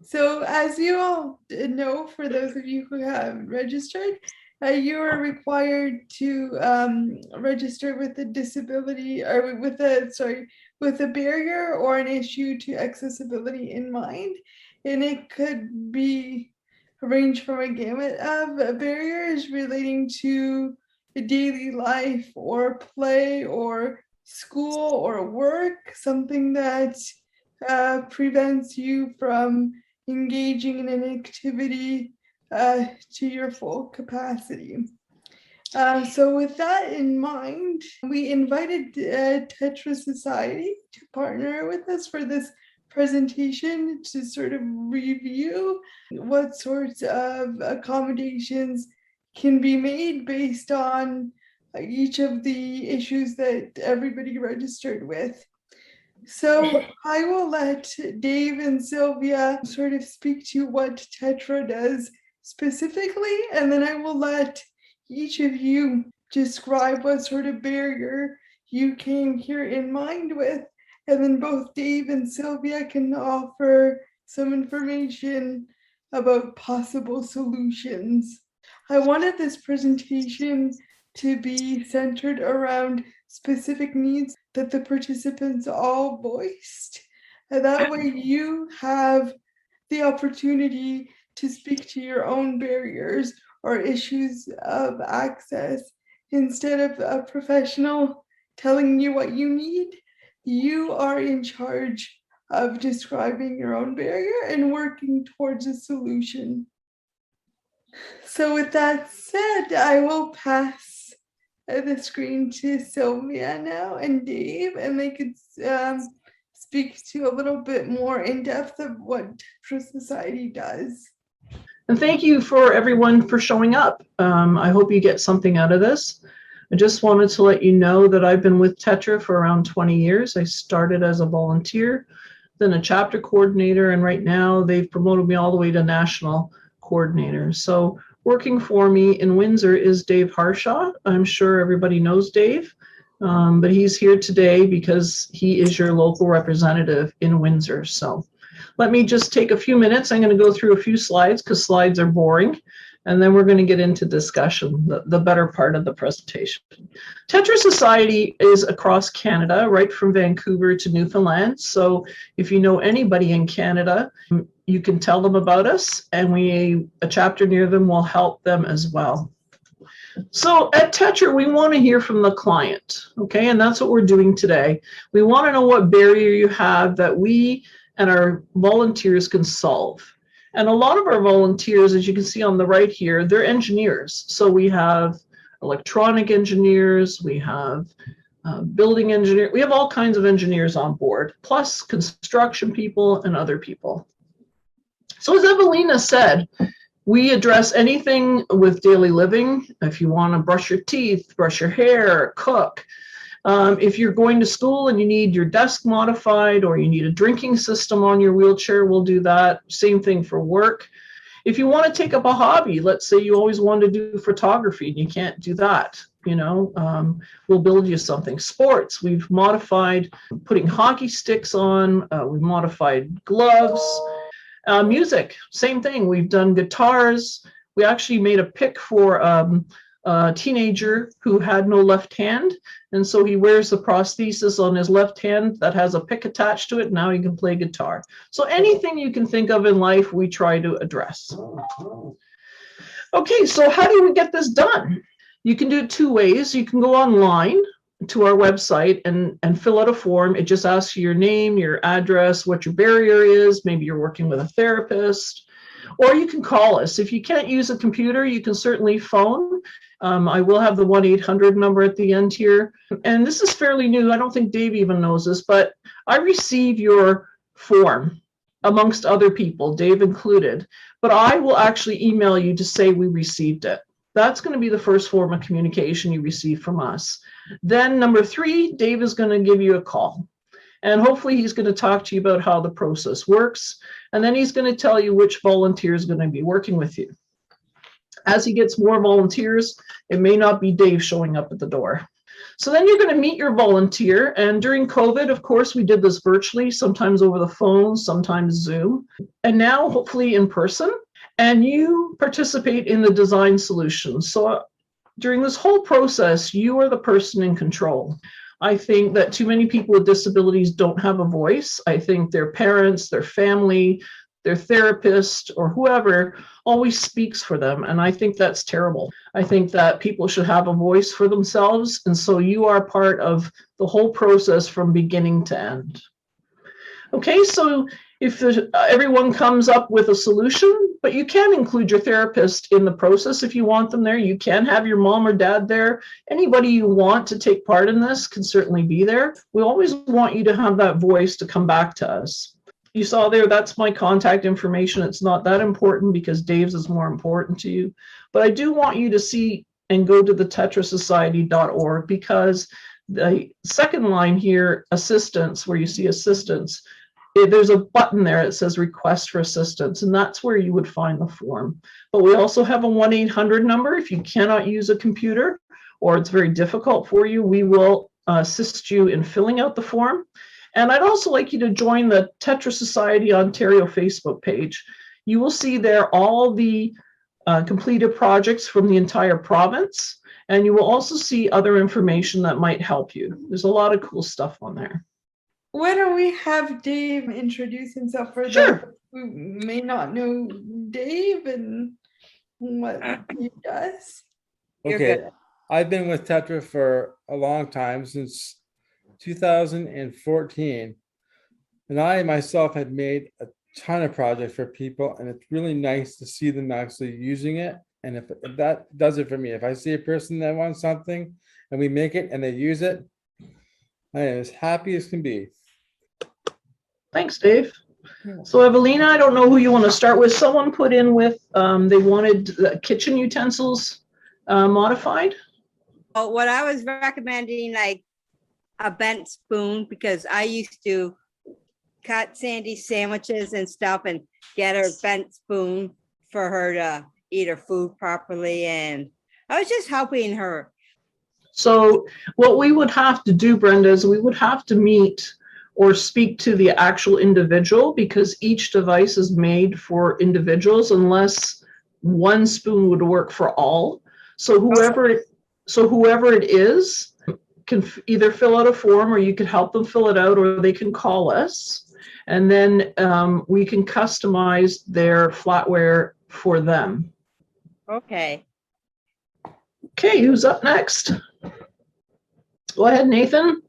So, as you all know, for those of you who have registered, you are required to register with a disability or with a barrier or an issue to accessibility in mind. And it could be ranged from a gamut of barriers relating to daily life or play or school or work, something that prevents you from engaging in an activity to your full capacity. So with that in mind, we invited Tetra Society to partner with us for this presentation to sort of review what sorts of accommodations can be made based on each of the issues that everybody registered with. So I will let Dave and Sylvia sort of speak to what Tetra does specifically, and then I will let each of you describe what sort of barrier you came here in mind with, and then both Dave and Sylvia can offer some information about possible solutions. I wanted this presentation to be centered around specific needs that the participants all voiced. And that way you have the opportunity to speak to your own barriers or issues of access. Instead of a professional telling you what you need, you are in charge of describing your own barrier and working towards a solution. So with that said, I will pass the screen to Sylvia now and Dave, and they could speak to a little bit more in depth of what Tetra Society does. And thank you for everyone for showing up. I hope you get something out of this. I just wanted to let you know that I've been with Tetra for around 20 years. I started as a volunteer, then a chapter coordinator, and right now they've promoted me all the way to national coordinator. So working for me in Windsor is Dave Harshaw. I'm sure everybody knows Dave, but he's here today because he is your local representative in Windsor. So let me just take a few minutes. I'm going to go through a few slides because slides are boring, and then we're going to get into discussion, the better part of the presentation. Tetra Society is across Canada, right from Vancouver to Newfoundland. So if you know anybody in Canada, you can tell them about us, and a chapter near them will help them as well. So at Tetra, we want to hear from the client, okay? And that's what we're doing today. We want to know what barrier you have that we and our volunteers can solve. And a lot of our volunteers, as you can see on the right here, they're engineers. So we have electronic engineers, we have building engineers, we have all kinds of engineers on board, plus construction people and other people. So as Evelina said, we address anything with daily living. If you want to brush your teeth, brush your hair, cook. If you're going to school and you need your desk modified or you need a drinking system on your wheelchair, we'll do that. Same thing for work. If you want to take up a hobby, let's say you always wanted to do photography and you can't do that, we'll build you something. Sports, we've modified putting hockey sticks on, we've modified gloves. Music, same thing. We've done guitars. We actually made a pick for a teenager who had no left hand. And so he wears the prosthesis on his left hand that has a pick attached to it. Now he can play guitar. So anything you can think of in life, we try to address. Okay, so how do we get this done? You can do it two ways. You can go online to our website and fill out a form. It just asks you your name, your address, what your barrier is. Maybe you're working with a therapist, or you can call us. If you can't use a computer, you can certainly phone. I will have the 1-800 number at the end here. And this is fairly new. I don't think Dave even knows this, but I receive your form amongst other people, Dave included, but I will actually email you to say we received it. That's going to be the first form of communication you receive from us. Then number 3, Dave is going to give you a call. And hopefully he's going to talk to you about how the process works. And then he's going to tell you which volunteer is going to be working with you. As he gets more volunteers, it may not be Dave showing up at the door. So then you're going to meet your volunteer. And during COVID, of course, we did this virtually, sometimes over the phone, sometimes Zoom, and now hopefully in person. And you participate in the design solutions. So during this whole process, you are the person in control. I think that too many people with disabilities don't have a voice. I think their parents, their family, their therapist, or whoever always speaks for them. And I think that's terrible. I think that people should have a voice for themselves. And so you are part of the whole process from beginning to end. Okay, so if everyone comes up with a solution, but you can include your therapist in the process if you want them there. You can have your mom or dad there. Anybody you want to take part in this can certainly be there. We always want you to have that voice to come back to us. You saw there, that's my contact information. It's not that important because Dave's is more important to you. But I do want you to see and go to the tetrasociety.org, because the second line here, assistance, where you see assistance, there's a button there that says request for assistance, and that's where you would find the form. But we also have a 1-800 number. If you cannot use a computer or it's very difficult for you, we will assist you in filling out the form. And I'd also like you to join the Tetra Society Ontario Facebook page. You will see there all the completed projects from the entire province, and you will also see other information that might help you. There's a lot of cool stuff on there. Why don't we have Dave introduce himself for those who may not know Dave and what he does? Okay, I've been with Tetra for a long time, since 2014. And I myself had made a ton of projects for people, and it's really nice to see them actually using it. And if that does it for me, if I see a person that wants something and we make it and they use it, I am as happy as can be. Thanks, Dave. So Evelina, I don't know who you want to start with. Someone put in with, they wanted the kitchen utensils modified. Well, what I was recommending, like a bent spoon, because I used to cut Sandy sandwiches and stuff and get her bent spoon for her to eat her food properly. And I was just helping her. So what we would have to do, Brenda, is we would have to meet or speak to the actual individual, because each device is made for individuals, unless one spoon would work for all. So whoever it is can either fill out a form, or you could help them fill it out, or they can call us, and then we can customize their flatware for them. Okay. Okay, who's up next? Go ahead, Nathan.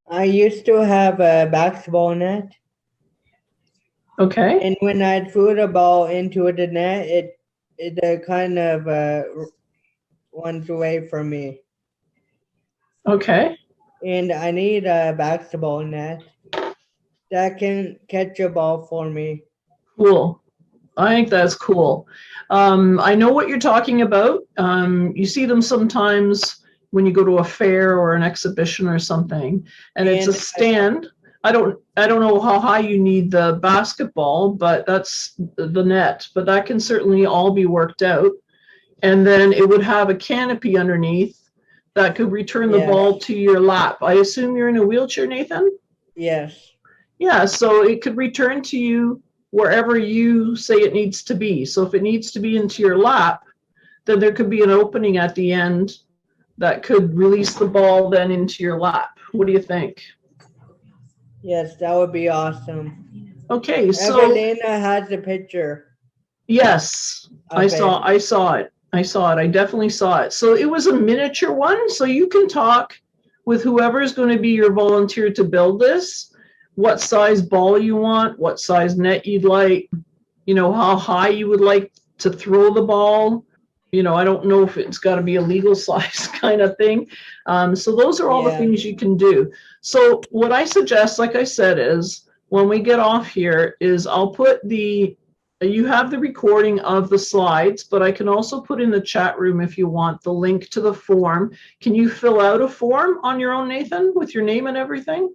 I used to have a basketball net, Okay. and when I'd threw the ball into the net, it kind of went away from me. Okay. And I need a basketball net that can catch a ball for me. Cool. I think that's cool. I know what you're talking about. You see them sometimes when you go to a fair or an exhibition or something, and it's a stand. I don't know how high you need the basketball, but that's the net. But that can certainly all be worked out. And then it would have a canopy underneath that could return the ball to your lap. I assume you're in a wheelchair, Nathan? Yes. Yeah, so it could return to you wherever you say it needs to be. So if it needs to be into your lap, then there could be an opening at the end that could release the ball then into your lap. What do you think? Yes, that would be awesome. Okay, so Evelina has a picture. yes, Okay. I saw it. I definitely saw it. So it was a miniature one. So you can talk with whoever is going to be your volunteer to build this, what size ball you want, what size net you'd like, how high you would like to throw the ball. I don't know if it's got to be a legal size kind of thing. So those are all the things you can do. So what I suggest, like I said, is when we get off here is I'll put you have the recording of the slides, but I can also put in the chat room, if you want, the link to the form. Can you fill out a form on your own, Nathan, with your name and everything?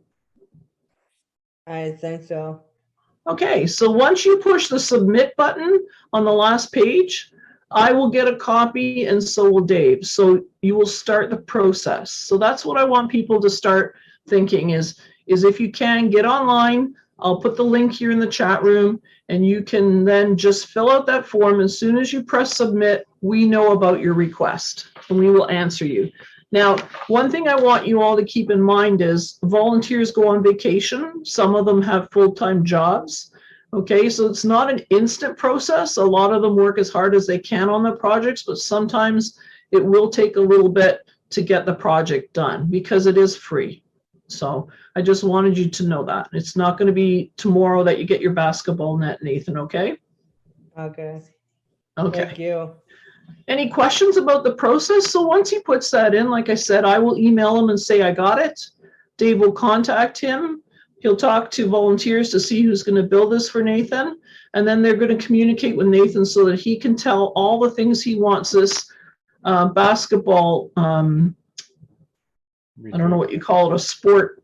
I think so. Okay, so once you push the submit button on the last page, I will get a copy and so will Dave. So you will start the process. So that's what I want people to start thinking is if you can get online, I'll put the link here in the chat room and you can then just fill out that form. As soon as you press submit, we know about your request and we will answer you. Now, one thing I want you all to keep in mind is volunteers go on vacation. Some of them have full-time jobs. Okay, so it's not an instant process. A lot of them work as hard as they can on the projects, but sometimes it will take a little bit to get the project done because it is free. So I just wanted you to know that. It's not going to be tomorrow that you get your basketball net, Nathan, okay? Okay. Okay. Thank you. Any questions about the process? So once he puts that in, like I said, I will email him and say I got it. Dave will contact him. He'll talk to volunteers to see who's going to build this for Nathan. And then they're going to communicate with Nathan so that he can tell all the things he wants this basketball, I don't know what you call it, a sport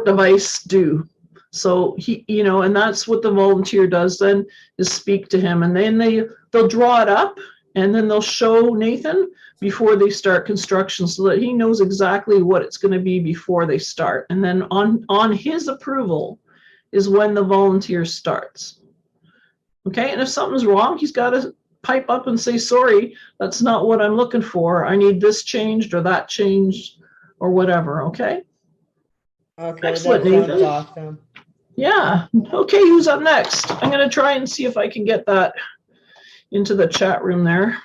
device do. So he, you know, and that's what the volunteer does then is speak to him. And then they'll draw it up and then they'll show Nathan before they start construction so that he knows exactly what it's going to be before they start. And then on his approval is when the volunteer starts. Okay, and if something's wrong, he's got to pipe up and say, sorry, that's not what I'm looking for. I need this changed or that changed or whatever, okay? Okay, Excellent, that sounds Nathan. awesome. Yeah, okay, who's up next? I'm going to try and see if I can get that into the chat room there.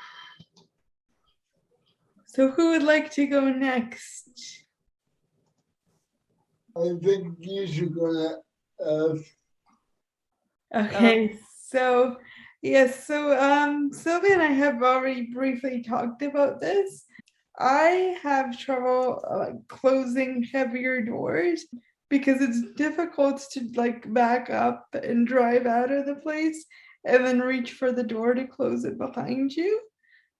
So who would like to go next? I think you should go next. Okay, so yes, so Sylvia and I have already briefly talked about this. I have trouble closing heavier doors because it's difficult to like back up and drive out of the place and then reach for the door to close it behind you.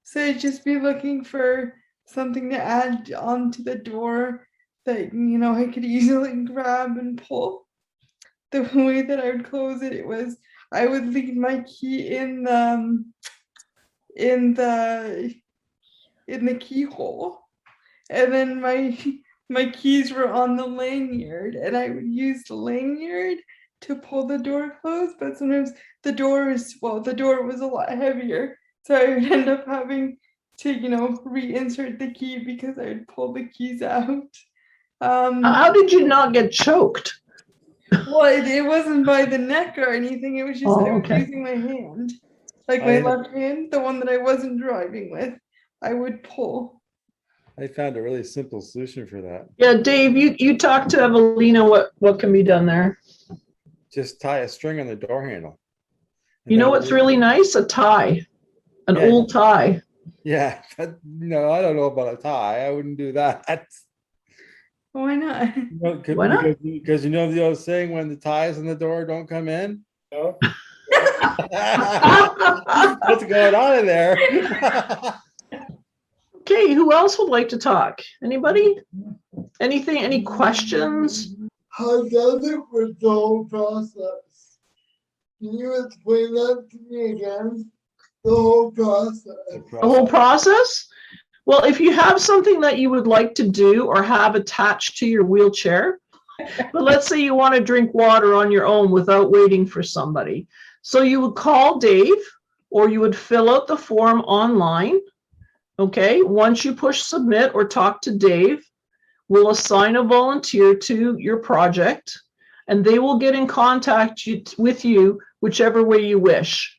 So I'd just be looking for something to add onto the door that, you know, I could easily grab and pull. The way that I would close it, it was I would leave my key in the keyhole, and then my keys were on the lanyard, and I would use the lanyard to pull the door closed. But sometimes the door was a lot heavier, so I would end up having to, you know, reinsert the key because I would pull the keys out. How did you not get choked? Well, it wasn't by the neck or anything. It was just I was okay. using my hand, like my left hand, the one that I wasn't driving with. I would pull. I found a really simple solution for that. Yeah, Dave, you talked to Evelina. What can be done there? Just tie a string on the door handle. You know what's really nice? A tie, an old tie. Yeah, no, I don't know about a tie. I wouldn't do that. Why not? Why not? Because you know the old saying, when the ties on the door don't come in? No. What's going on in there? Okay, who else would like to talk? Anybody? Anything? Any questions? How does it with the whole process? Can you explain that to me again? The whole process. The whole process? Well, if you have something that you would like to do or have attached to your wheelchair, but let's say you want to drink water on your own without waiting for somebody. So you would call Dave or you would fill out the form online. Okay, once you push submit or talk to Dave, we'll assign a volunteer to your project and they will get in contact with you whichever way you wish.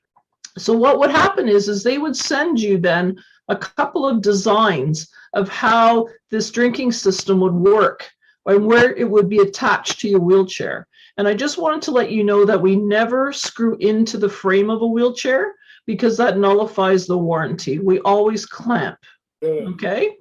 So what would happen is they would send you then a couple of designs of how this drinking system would work and where it would be attached to your wheelchair. And I just wanted to let you know that we never screw into the frame of a wheelchair because that nullifies the warranty. We always clamp, okay?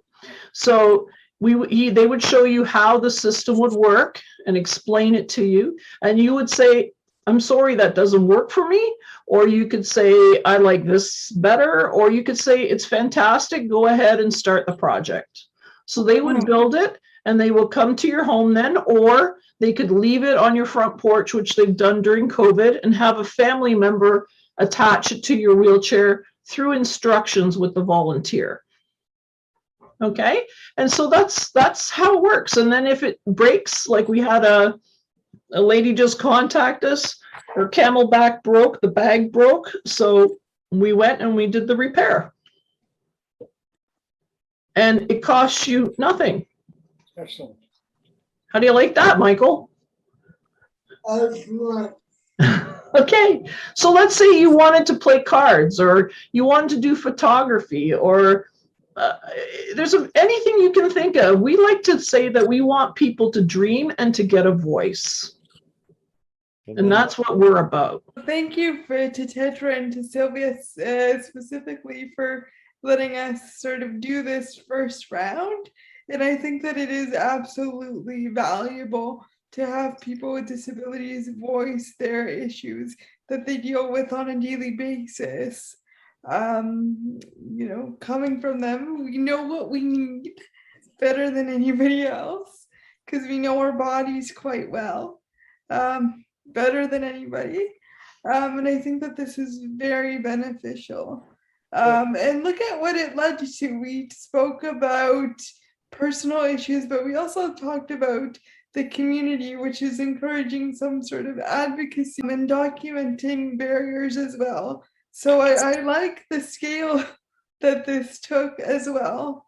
So they would show you how the system would work and explain it to you. And you would say, I'm sorry, that doesn't work for me. Or you could say, I like this better. Or you could say, it's fantastic, go ahead and start the project. So they would build it and they will come to your home then, or they could leave it on your front porch, which they've done during COVID, and have a family member attach it to your wheelchair through instructions with the volunteer. Okay, and so that's how it works. And then if it breaks, like we had a lady just contact us, her camelback broke, the bag broke, so we went and we did the repair. And it costs you nothing. Excellent. How do you like that, Michael? Excellent. Okay, so let's say you wanted to play cards, or you wanted to do photography, or there's anything you can think of. We like to say that we want people to dream and to get a voice. And that's what we're about. Thank you to Tetra and to Sylvia specifically for letting us sort of do this first round. And I think that it is absolutely valuable to have people with disabilities voice their issues that they deal with on a daily basis. You know, coming from them, we know what we need better than anybody else because we know our bodies quite well, better than anybody. And I think that this is very beneficial. And look at what it led to. We spoke about personal issues, but we also talked about the community, which is encouraging some sort of advocacy and documenting barriers as well. So I like the scale that this took as well.